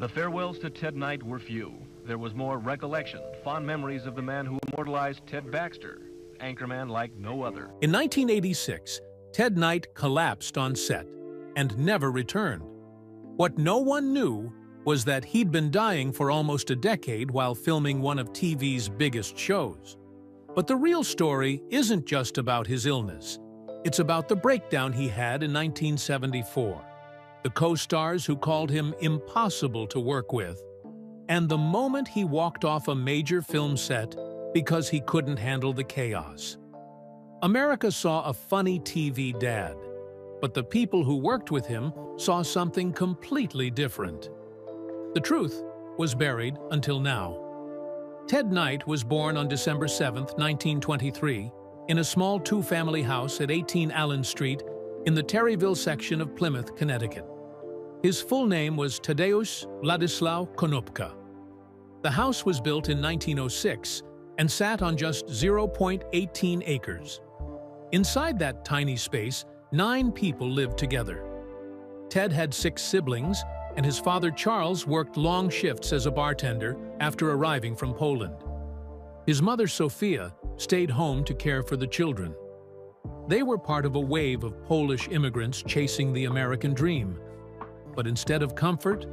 The farewells to Ted Knight were few. There was more recollection, fond memories of the man who immortalized Ted Baxter, anchorman like no other. In 1986, Ted Knight collapsed on set and never returned. What no one knew was that he'd been dying for almost a decade while filming one of TV's biggest shows. But the real story isn't just about his illness. It's about the breakdown he had in 1974, the co-stars who called him impossible to work with, and the moment he walked off a major film set because he couldn't handle the chaos. America saw a funny TV dad, but the people who worked with him saw something completely different. The truth was buried until now. Ted Knight was born on December 7, 1923, in a small two-family house at 18 Allen Street in the Terryville section of Plymouth, Connecticut. His full name was Tadeusz Władysław Konopka. The house was built in 1906 and sat on just 0.18 acres. Inside that tiny space, 9 people lived together. Ted had 6 siblings, and his father Charles worked long shifts as a bartender after arriving from Poland. His mother Sophia stayed home to care for the children. They were part of a wave of Polish immigrants chasing the American dream. But instead of comfort,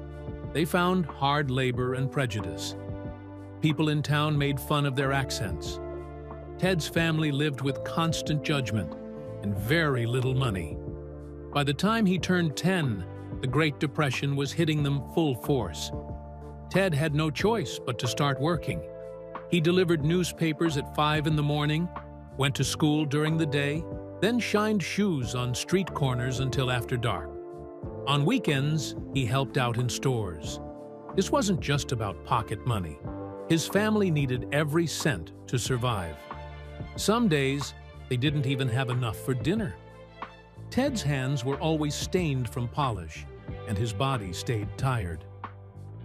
they found hard labor and prejudice. People in town made fun of their accents. Ted's family lived with constant judgment and very little money. By the time he turned 10, the Great Depression was hitting them full force. Ted had no choice but to start working. He delivered newspapers at 5 in the morning, went to school during the day, then shined shoes on street corners until after dark. On weekends, he helped out in stores. This wasn't just about pocket money. His family needed every cent to survive. Some days, they didn't even have enough for dinner. Ted's hands were always stained from polish, and his body stayed tired.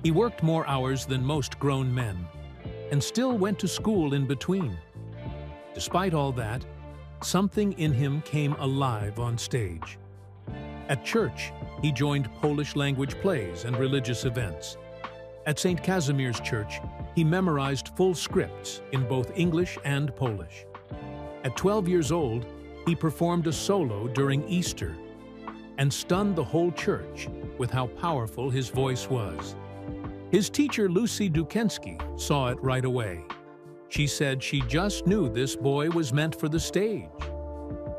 He worked more hours than most grown men, and still went to school in between. Despite all that, something in him came alive on stage. At church, he joined Polish-language plays and religious events. At St. Casimir's Church, he memorized full scripts in both English and Polish. At 12 years old, he performed a solo during Easter and stunned the whole church with how powerful his voice was. His teacher, Lucy Dukensky, saw it right away. She said she just knew this boy was meant for the stage.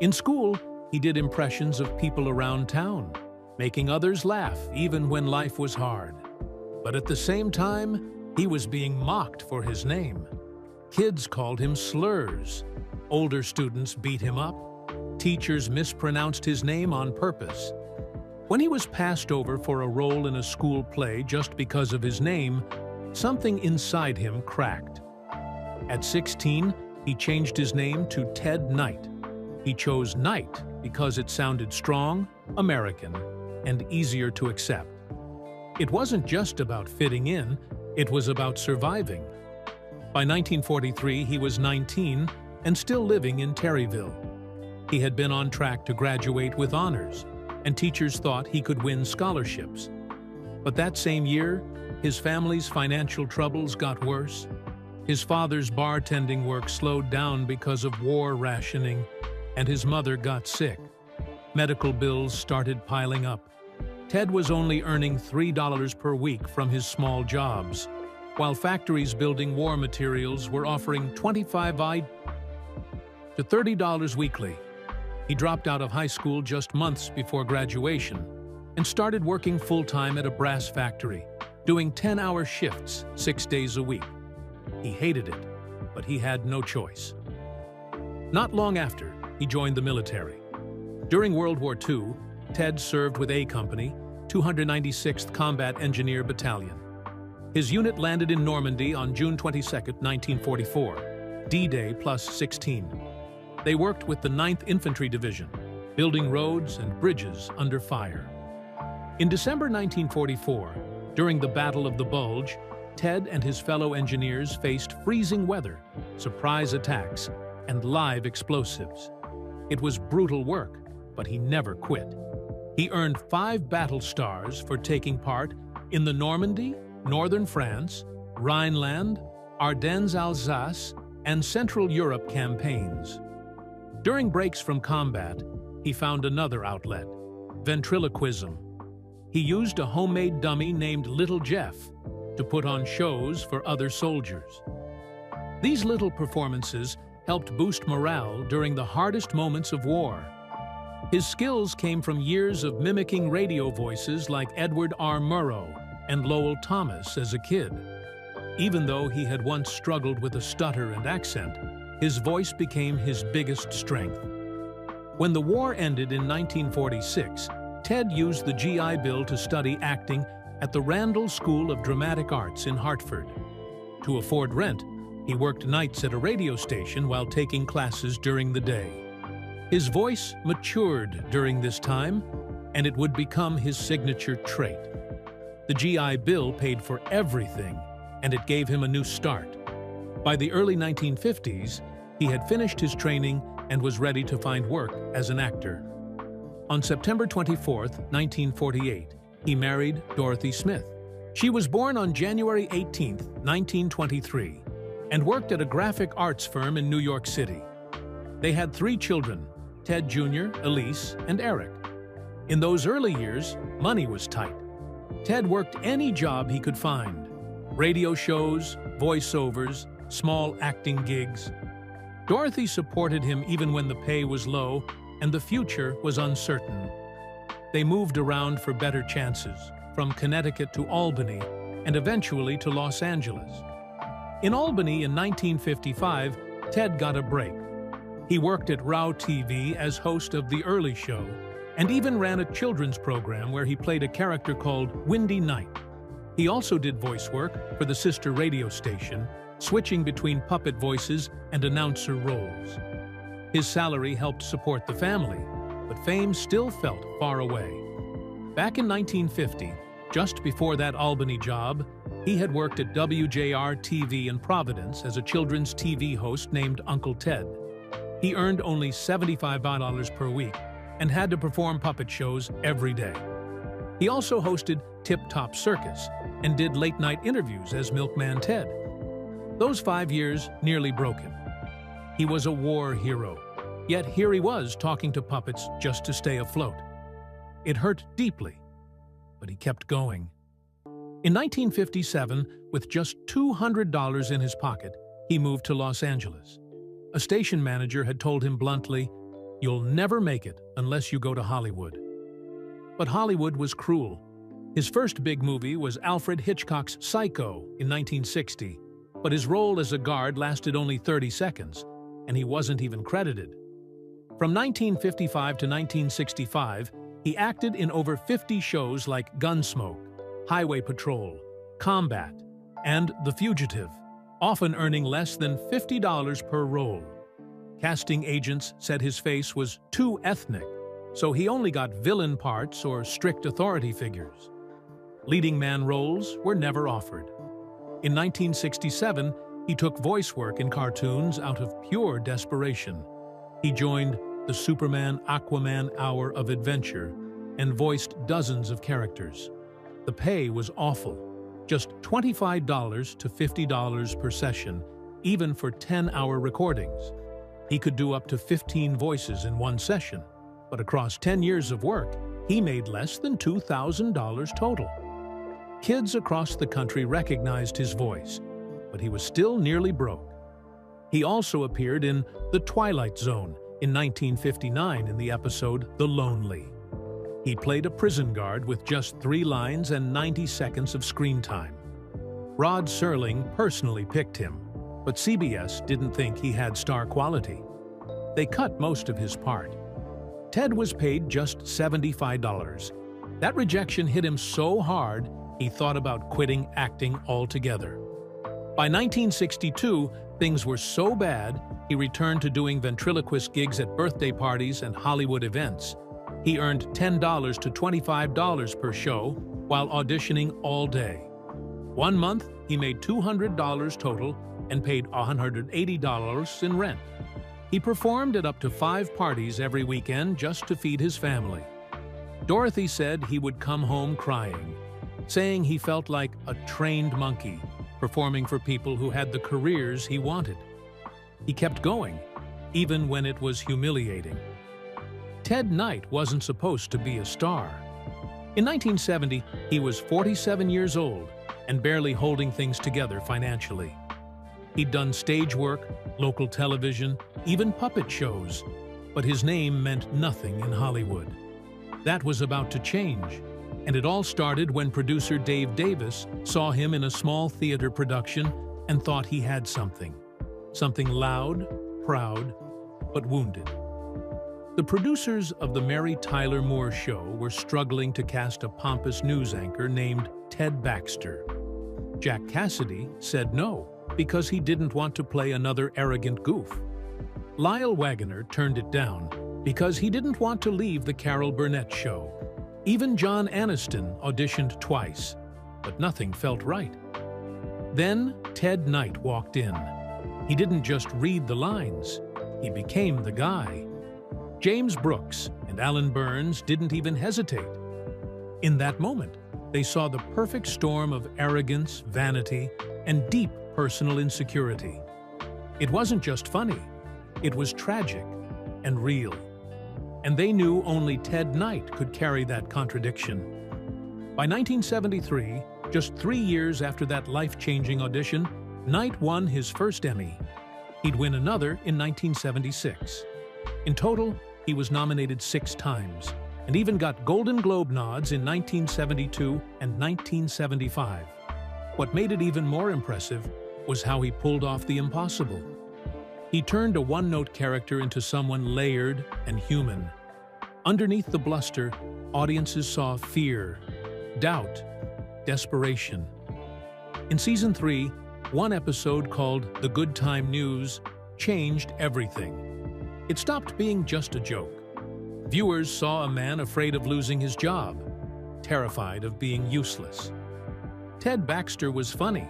In school, he did impressions of people around town, making others laugh even when life was hard. But at the same time, he was being mocked for his name. Kids called him slurs. Older students beat him up. Teachers mispronounced his name on purpose. When he was passed over for a role in a school play just because of his name, something inside him cracked. At 16, he changed his name to Ted Knight. He chose Knight because it sounded strong, American, and easier to accept. It wasn't just about fitting in, it was about surviving. By 1943, he was 19 and still living in Terryville. He had been on track to graduate with honors, and teachers thought he could win scholarships. But that same year, his family's financial troubles got worse. His father's bartending work slowed down because of war rationing, and his mother got sick. Medical bills started piling up. Ted was only earning $3 per week from his small jobs, while factories building war materials were offering $25 to $30 weekly. He dropped out of high school just months before graduation and started working full-time at a brass factory, doing 10-hour shifts 6 days a week. He hated it, but he had no choice. Not long after, he joined the military. During World War II, Ted served with A Company, 296th Combat Engineer Battalion. His unit landed in Normandy on June 22, 1944, D-Day plus 16. They worked with the 9th Infantry Division, building roads and bridges under fire. In December 1944, during the Battle of the Bulge, Ted and his fellow engineers faced freezing weather, surprise attacks, and live explosives. It was brutal work, but he never quit. He earned 5 battle stars for taking part in the Normandy, northern France, Rhineland, Ardennes, Alsace, and Central Europe campaigns. During breaks from combat, he found another outlet: ventriloquism. He used a homemade dummy named Little Jeff to put on shows for other soldiers. These little performances helped boost morale during the hardest moments of war. His skills came from years of mimicking radio voices like Edward R. Murrow and Lowell Thomas as a kid. Even though he had once struggled with a stutter and accent, his voice became his biggest strength. When the war ended in 1946, Ted used the GI Bill to study acting at the Randall School of Dramatic Arts in Hartford. To afford rent, he worked nights at a radio station while taking classes during the day. His voice matured during this time, and it would become his signature trait. The GI Bill paid for everything, and it gave him a new start. By the early 1950s, he had finished his training and was ready to find work as an actor. On September 24, 1948, he married Dorothy Smith. She was born on January 18, 1923, and worked at a graphic arts firm in New York City. They had 3 children, Ted Jr., Elise, and Eric. In those early years, money was tight. Ted worked any job he could find: radio shows, voiceovers, small acting gigs. Dorothy supported him even when the pay was low and the future was uncertain. They moved around for better chances, from Connecticut to Albany, and eventually to Los Angeles. In Albany in 1955, Ted got a break. He worked at Rao TV as host of The Early Show, and even ran a children's program where he played a character called Windy Night. He also did voice work for the sister radio station, switching between puppet voices and announcer roles. His salary helped support the family, but fame still felt far away. Back in 1950, just before that Albany job, he had worked at WJR-TV in Providence as a children's TV host named Uncle Ted. He earned only $75 per week and had to perform puppet shows every day. He also hosted Tip Top Circus and did late-night interviews as Milkman Ted. Those 5 years nearly broke him. He was a war hero, yet here he was talking to puppets just to stay afloat. It hurt deeply, but he kept going. In 1957, with just $200 in his pocket, he moved to Los Angeles. A station manager had told him bluntly, "You'll never make it unless you go to Hollywood." But Hollywood was cruel. His first big movie was Alfred Hitchcock's Psycho in 1960, but his role as a guard lasted only 30 seconds, and he wasn't even credited. From 1955 to 1965, he acted in over 50 shows like Gunsmoke, Highway Patrol, Combat, and The Fugitive, often earning less than $50 per role. Casting agents said his face was too ethnic, so he only got villain parts or strict authority figures. Leading man roles were never offered. In 1967, he took voice work in cartoons out of pure desperation. He joined the Superman Aquaman Hour of Adventure and voiced dozens of characters. The pay was awful, just $25 to $50 per session, even for 10-hour recordings. He could do up to 15 voices in one session, but across 10 years of work, he made less than $2,000 total. Kids across the country recognized his voice, but he was still nearly broke. He also appeared in The Twilight Zone in 1959 in the episode The Lonely. He played a prison guard with just 3 lines and 90 seconds of screen time. Rod Serling personally picked him, but CBS didn't think he had star quality. They cut most of his part. Ted was paid just $75. That rejection hit him so hard, he thought about quitting acting altogether. By 1962, things were so bad, he returned to doing ventriloquist gigs at birthday parties and Hollywood events. He earned $10 to $25 per show while auditioning all day. One month, he made $200 total and paid $180 in rent. He performed at up to 5 parties every weekend just to feed his family. Dorothy said he would come home crying. saying he felt like a trained monkey, performing for people who had the careers he wanted. He kept going, even when it was humiliating. Ted Knight wasn't supposed to be a star. In 1970, he was 47 years old and barely holding things together financially. He'd done stage work, local television, even puppet shows, but his name meant nothing in Hollywood. That was about to change, and it all started when producer Dave Davis saw him in a small theater production and thought he had something. Something loud, proud, but wounded. The producers of The Mary Tyler Moore Show were struggling to cast a pompous news anchor named Ted Baxter. Jack Cassidy said no, because he didn't want to play another arrogant goof. Lyle Waggoner turned it down because he didn't want to leave the Carol Burnett Show. Even John Aniston auditioned twice, but nothing felt right. Then Ted Knight walked in. He didn't just read the lines, he became the guy. James Brooks and Alan Burns didn't even hesitate. In that moment, they saw the perfect storm of arrogance, vanity, and deep personal insecurity. It wasn't just funny, it was tragic and real. And they knew only Ted Knight could carry that contradiction. By 1973, just 3 years after that life-changing audition, Knight won his first Emmy. He'd win another in 1976. In total, he was nominated 6 times, and even got Golden Globe nods in 1972 and 1975. What made it even more impressive was how he pulled off the impossible. He turned a one-note character into someone layered and human. Underneath the bluster, audiences saw fear, doubt, desperation. In Season 3, one episode called The Good Time News changed everything. It stopped being just a joke. Viewers saw a man afraid of losing his job, terrified of being useless. Ted Baxter was funny,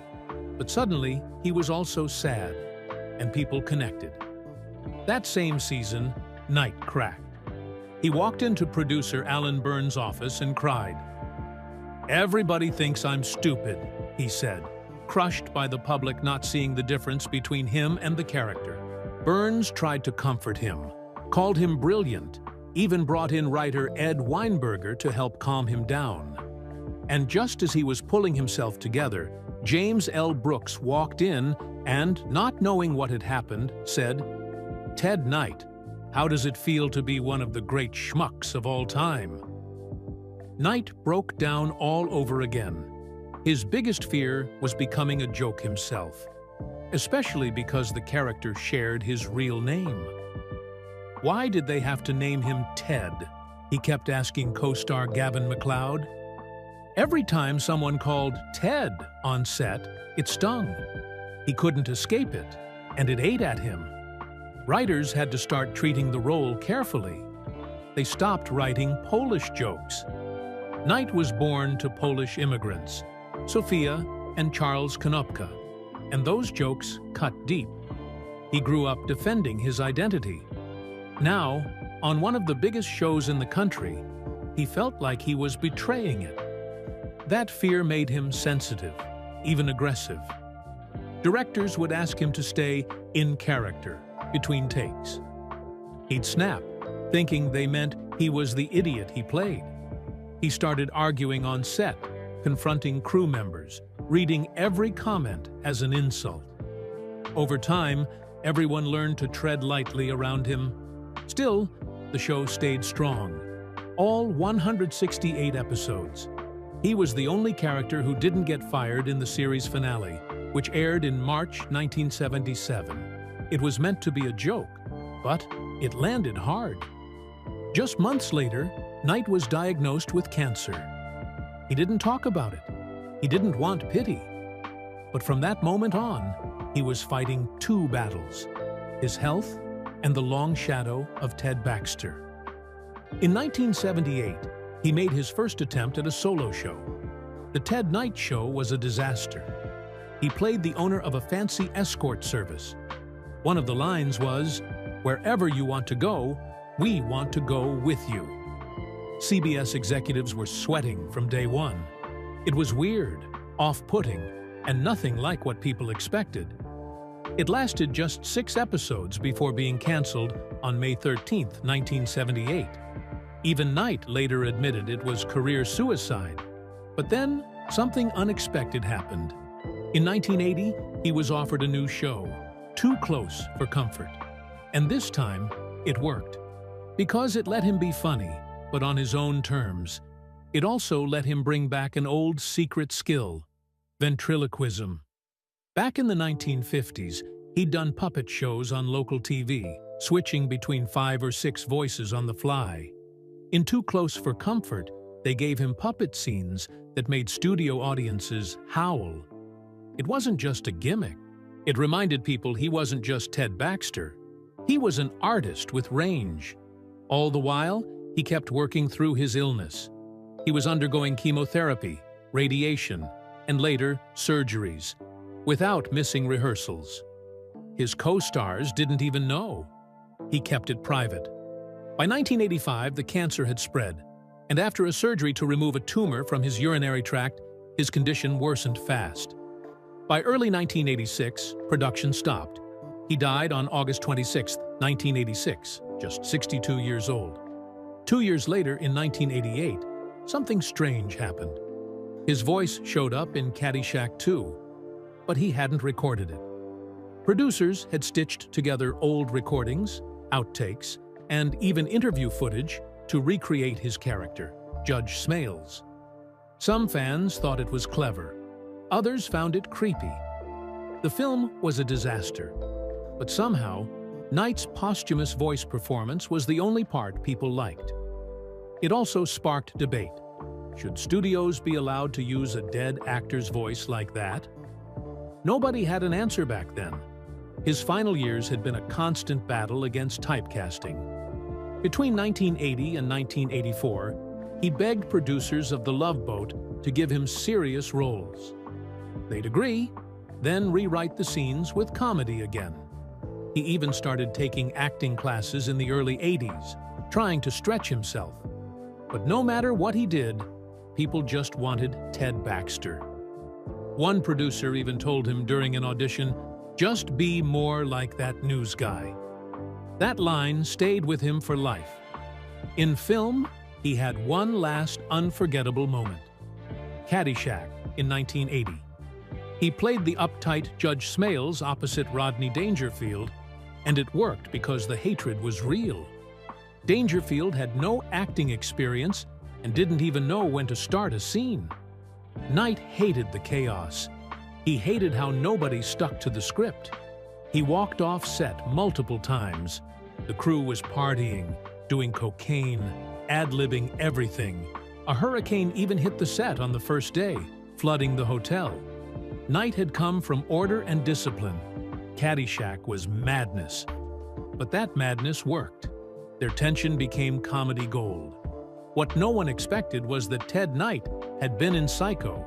but suddenly he was also sad, and people connected. That same season, Knight cracked. He walked into producer Alan Burns' office and cried. "Everybody thinks I'm stupid," he said, crushed by the public not seeing the difference between him and the character. Burns tried to comfort him, called him brilliant, even brought in writer Ed Weinberger to help calm him down. And just as he was pulling himself together, James L. Brooks walked in and, not knowing what had happened, said, "Ted Knight, how does it feel to be one of the great schmucks of all time?" Knight broke down all over again. His biggest fear was becoming a joke himself, especially because the character shared his real name. Why did they have to name him Ted? He kept asking co-star Gavin MacLeod. Every time someone called Ted on set, it stung. He couldn't escape it, and it ate at him. Writers had to start treating the role carefully. They stopped writing Polish jokes. Knight was born to Polish immigrants, Sofia and Charles Konopka, and those jokes cut deep. He grew up defending his identity. Now, on one of the biggest shows in the country, he felt like he was betraying it. That fear made him sensitive, even aggressive. Directors would ask him to stay in character between takes. He'd snap, thinking they meant he was the idiot he played. He started arguing on set, confronting crew members, reading every comment as an insult. Over time, everyone learned to tread lightly around him. Still, the show stayed strong. All 168 episodes. He was the only character who didn't get fired in the series finale, which aired in March 1977. It was meant to be a joke, but it landed hard. Just months later, Knight was diagnosed with cancer. He didn't talk about it. He didn't want pity. But from that moment on, he was fighting 2 battles: his health and the long shadow of Ted Baxter. In 1978, he made his first attempt at a solo show. The Ted Knight Show was a disaster. He played the owner of a fancy escort service. One of the lines was, "Wherever you want to go, we want to go with you." CBS executives were sweating from day one. It was weird, off-putting, and nothing like what people expected. It lasted just 6 episodes before being canceled on May 13, 1978. Even Knight later admitted it was career suicide. But then, something unexpected happened. In 1980, he was offered a new show, Too Close for Comfort. And this time, it worked. Because it let him be funny, but on his own terms. It also let him bring back an old secret skill, ventriloquism. Back in the 1950s, he'd done puppet shows on local TV, switching between 5 or 6 voices on the fly. In Too Close for Comfort, they gave him puppet scenes that made studio audiences howl. It wasn't just a gimmick. It reminded people he wasn't just Ted Baxter. He was an artist with range. All the while, he kept working through his illness. He was undergoing chemotherapy, radiation, and later, surgeries, without missing rehearsals. His co-stars didn't even know. He kept it private. By 1985, the cancer had spread, and after a surgery to remove a tumor from his urinary tract, his condition worsened fast. By early 1986, production stopped. He died on August 26, 1986, just 62 years old. 2 years later, in 1988, something strange happened. His voice showed up in Caddyshack 2, but he hadn't recorded it. Producers had stitched together old recordings, outtakes, and even interview footage to recreate his character, Judge Smails. Some fans thought it was clever. Others found it creepy. The film was a disaster, but somehow, Knight's posthumous voice performance was the only part people liked. It also sparked debate. Should studios be allowed to use a dead actor's voice like that? Nobody had an answer back then. His final years had been a constant battle against typecasting. Between 1980 and 1984, he begged producers of The Love Boat to give him serious roles. They'd agree, then rewrite the scenes with comedy again. He even started taking acting classes in the early 80s, trying to stretch himself. But no matter what he did, people just wanted Ted Baxter. One producer even told him during an audition, "Just be more like that news guy." That line stayed with him for life. In film, he had one last unforgettable moment. Caddyshack in 1980. He played the uptight Judge Smails opposite Rodney Dangerfield, and it worked because the hatred was real. Dangerfield had no acting experience and didn't even know when to start a scene. Knight hated the chaos. He hated how nobody stuck to the script. He walked off set multiple times. The crew was partying, doing cocaine, ad-libbing everything. A hurricane even hit the set on the first day, flooding the hotel. Knight had come from order and discipline. Caddyshack was madness. But that madness worked. Their tension became comedy gold. What no one expected was that Ted Knight had been in Psycho.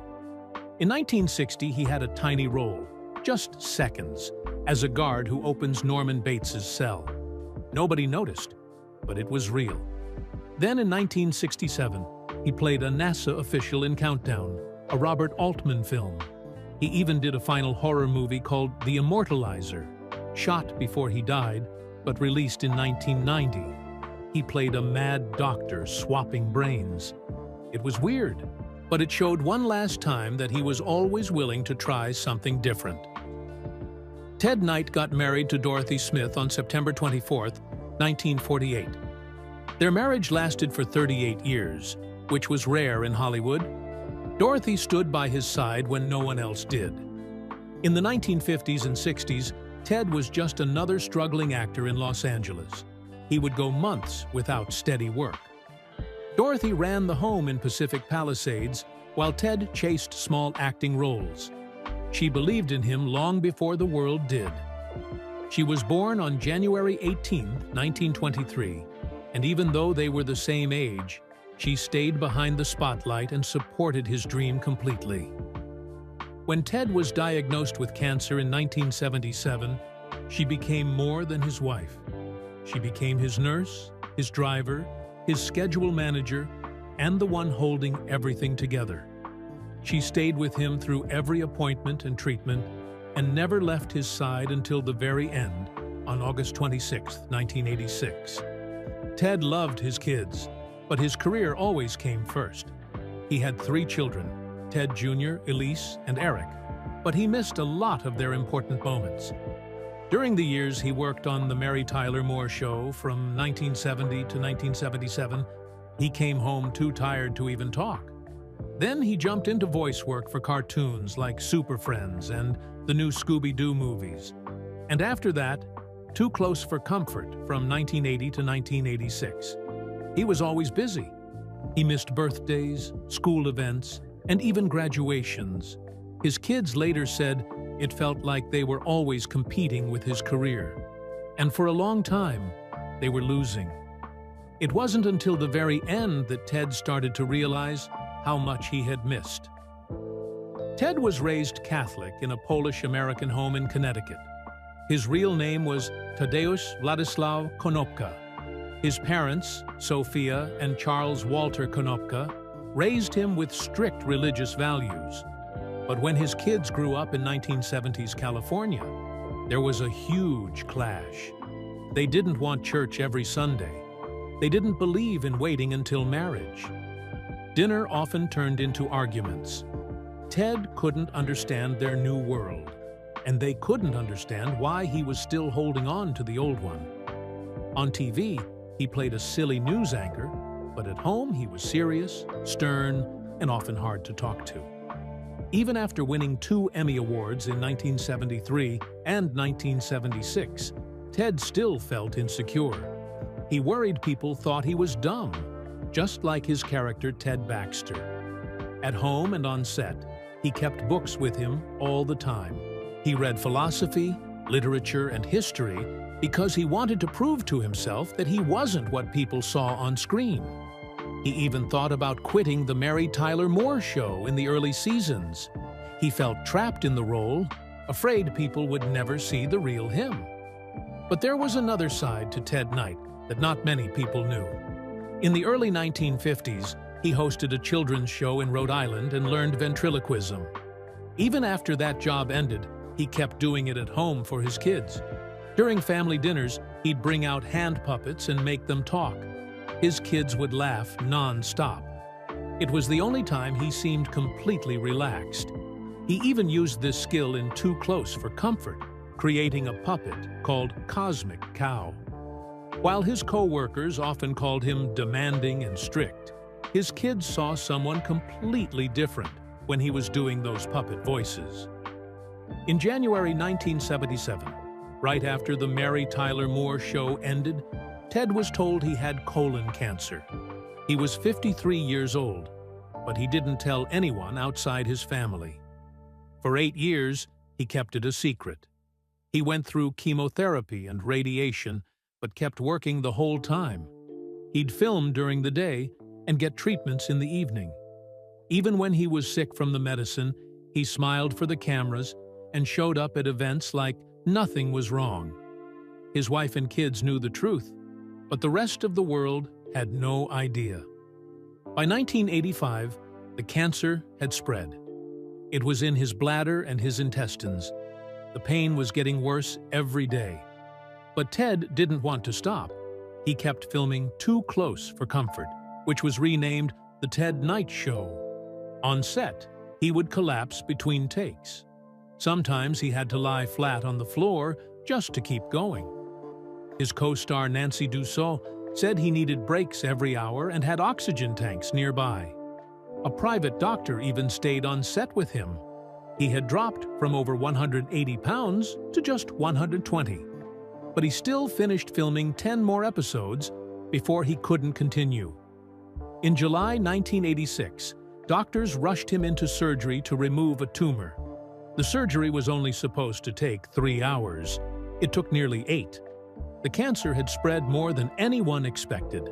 In 1960, he had a tiny role, just seconds, as a guard who opens Norman Bates's cell. Nobody noticed, but it was real. Then in 1967, he played a NASA official in Countdown, a Robert Altman film. He even did a final horror movie called The Immortalizer, shot before he died, but released in 1990. He played a mad doctor swapping brains. It was weird, but it showed one last time that he was always willing to try something different. Ted Knight got married to Dorothy Smith on September 24, 1948. Their marriage lasted for 38 years, which was rare in Hollywood. Dorothy stood by his side when no one else did. In the 1950s and 60s, Ted was just another struggling actor in Los Angeles. He would go months without steady work. Dorothy ran the home in Pacific Palisades, while Ted chased small acting roles. She believed in him long before the world did. She was born on January 18, 1923, and even though they were the same age, she stayed behind the spotlight and supported his dream completely. When Ted was diagnosed with cancer in 1977, she became more than his wife. She became his nurse, his driver, his schedule manager, and the one holding everything together. She stayed with him through every appointment and treatment and never left his side until the very end on August 26, 1986. Ted loved his kids, but his career always came first. He had 3 children, Ted Jr., Elise, and Eric, but he missed a lot of their important moments. During the years he worked on The Mary Tyler Moore Show from 1970 to 1977, he came home too tired to even talk. Then he jumped into voice work for cartoons like Super Friends and the new Scooby-Doo movies. And after that, Too Close for Comfort from 1980 to 1986. He was always busy. He missed birthdays, school events, and even graduations. His kids later said it felt like they were always competing with his career. And for a long time, they were losing. It wasn't until the very end that Ted started to realize how much he had missed. Ted was raised Catholic in a Polish-American home in Connecticut. His real name was Tadeusz Władysław Konopka. His parents, Sophia and Charles Walter Konopka, raised him with strict religious values. But when his kids grew up in 1970s California, there was a huge clash. They didn't want church every Sunday. They didn't believe in waiting until marriage. Dinner often turned into arguments. Ted couldn't understand their new world, and they couldn't understand why he was still holding on to the old one. On TV, he played a silly news anchor, but at home he was serious, stern, and often hard to talk to. Even after winning 2 Emmy Awards in 1973 and 1976, Ted still felt insecure. He worried people thought he was dumb, just like his character Ted Baxter. At home and on set, he kept books with him all the time. He read philosophy, literature, and history because he wanted to prove to himself that he wasn't what people saw on screen. He even thought about quitting the Mary Tyler Moore Show in the early seasons. He felt trapped in the role, afraid people would never see the real him. But there was another side to Ted Knight that not many people knew. In the early 1950s, he hosted a children's show in Rhode Island and learned ventriloquism. Even after that job ended, he kept doing it at home for his kids. During family dinners, he'd bring out hand puppets and make them talk. His kids would laugh non-stop. It was the only time he seemed completely relaxed. He even used this skill in Too Close for Comfort, creating a puppet called Cosmic Cow. While his co-workers often called him demanding and strict, his kids saw someone completely different when he was doing those puppet voices. In January 1977, right after the Mary Tyler Moore Show ended, Ted was told he had colon cancer. He was 53 years old, but he didn't tell anyone outside his family. For 8 years, he kept it a secret. He went through chemotherapy and radiation, but kept working the whole time. He'd film during the day and get treatments in the evening. Even when he was sick from the medicine, he smiled for the cameras and showed up at events like nothing was wrong. His wife and kids knew the truth, but the rest of the world had no idea. By 1985, the cancer had spread. It was in his bladder and his intestines. The pain was getting worse every day. But Ted didn't want to stop. He kept filming Too Close for Comfort, which was renamed The Ted Knight Show. On set, he would collapse between takes. Sometimes he had to lie flat on the floor just to keep going. His co-star Nancy Dussault said he needed breaks every hour and had oxygen tanks nearby. A private doctor even stayed on set with him. He had dropped from over 180 pounds to just 120. But he still finished filming 10 more episodes before he couldn't continue. In July 1986, doctors rushed him into surgery to remove a tumor. The surgery was only supposed to take 3 hours. It took nearly 8. The cancer had spread more than anyone expected.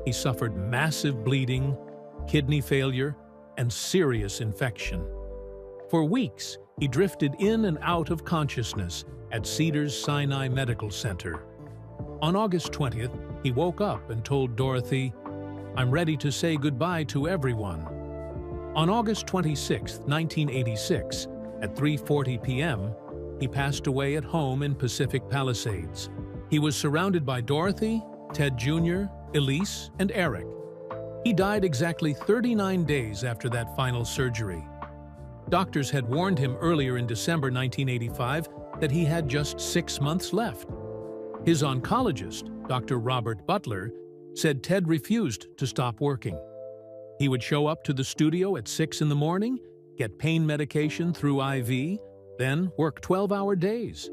He suffered massive bleeding, kidney failure, and serious infection. For weeks, he drifted in and out of consciousness at Cedars-Sinai Medical Center. On August 20th, he woke up and told Dorothy, "I'm ready to say goodbye to everyone." On August 26, 1986, at 3:40 p.m., he passed away at home in Pacific Palisades. He was surrounded by Dorothy, Ted Jr., Elise, and Eric. He died exactly 39 days after that final surgery. Doctors had warned him earlier in December 1985 that he had just 6 months left. His oncologist, Dr. Robert Butler, said Ted refused to stop working. He would show up to the studio at 6 in the morning, get pain medication through IV, then work 12-hour days.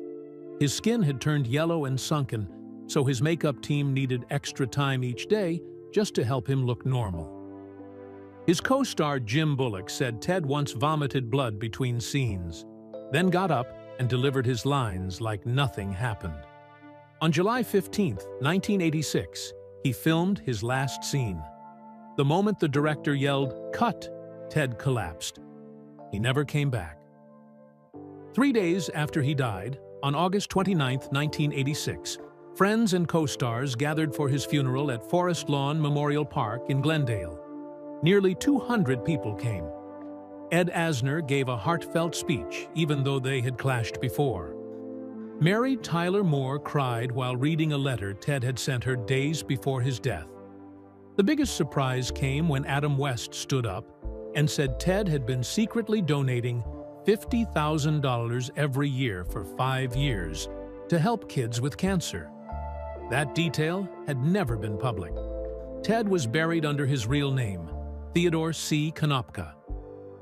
His skin had turned yellow and sunken, so his makeup team needed extra time each day just to help him look normal. His co-star Jim Bullock said Ted once vomited blood between scenes, then got up and delivered his lines like nothing happened. On July 15, 1986, he filmed his last scene. The moment the director yelled, "Cut!" Ted collapsed. He never came back. 3 days after he died, on August 29, 1986, friends and co-stars gathered for his funeral at Forest Lawn Memorial Park in Glendale. Nearly 200 people came. Ed Asner gave a heartfelt speech, even though they had clashed before. Mary Tyler Moore cried while reading a letter Ted had sent her days before his death. The biggest surprise came when Adam West stood up and said Ted had been secretly donating $50,000 every year for 5 years to help kids with cancer. That detail had never been public. Ted was buried under his real name, Theodore C. Konopka.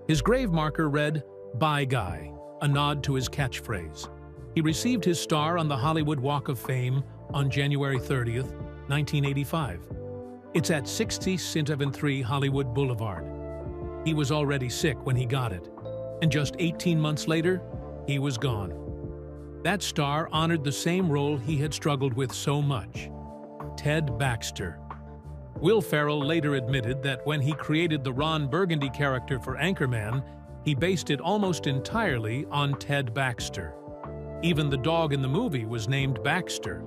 His grave marker read, "Bye Guy," a nod to his catchphrase. He received his star on the Hollywood Walk of Fame on January 30, 1985. It's at 6073 Hollywood Boulevard. He was already sick when he got it, and just 18 months later, he was gone. That star honored the same role he had struggled with so much, Ted Baxter. Will Ferrell later admitted that when he created the Ron Burgundy character for Anchorman, he based it almost entirely on Ted Baxter. Even the dog in the movie was named Baxter.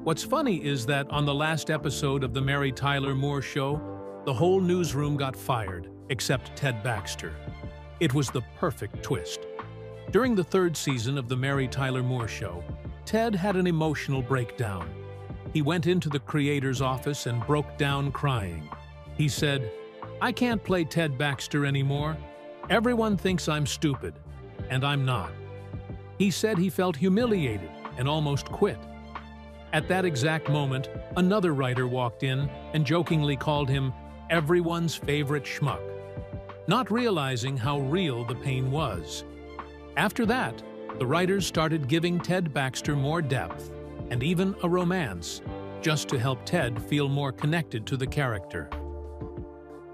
What's funny is that on the last episode of the Mary Tyler Moore Show, the whole newsroom got fired, except Ted Baxter. It was the perfect twist. During the 3rd season of the Mary Tyler Moore Show, Ted had an emotional breakdown. He went into the creator's office and broke down crying. He said, "I can't play Ted Baxter anymore. Everyone thinks I'm stupid, and I'm not." He said he felt humiliated and almost quit. At that exact moment, another writer walked in and jokingly called him everyone's favorite schmuck, not realizing how real the pain was. After that, the writers started giving Ted Baxter more depth and even a romance, just to help Ted feel more connected to the character.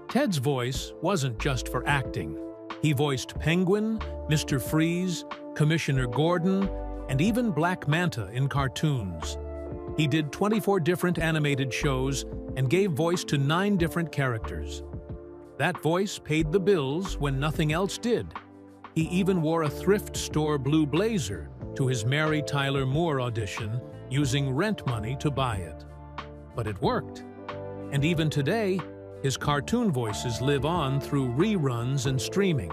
Ted's voice wasn't just for acting. He voiced Penguin, Mr. Freeze, Commissioner Gordon, and even Black Manta in cartoons. He did 24 different animated shows and gave voice to 9 different characters. That voice paid the bills when nothing else did. He even wore a thrift store blue blazer to his Mary Tyler Moore audition, using rent money to buy it. But it worked. And even today, his cartoon voices live on through reruns and streaming.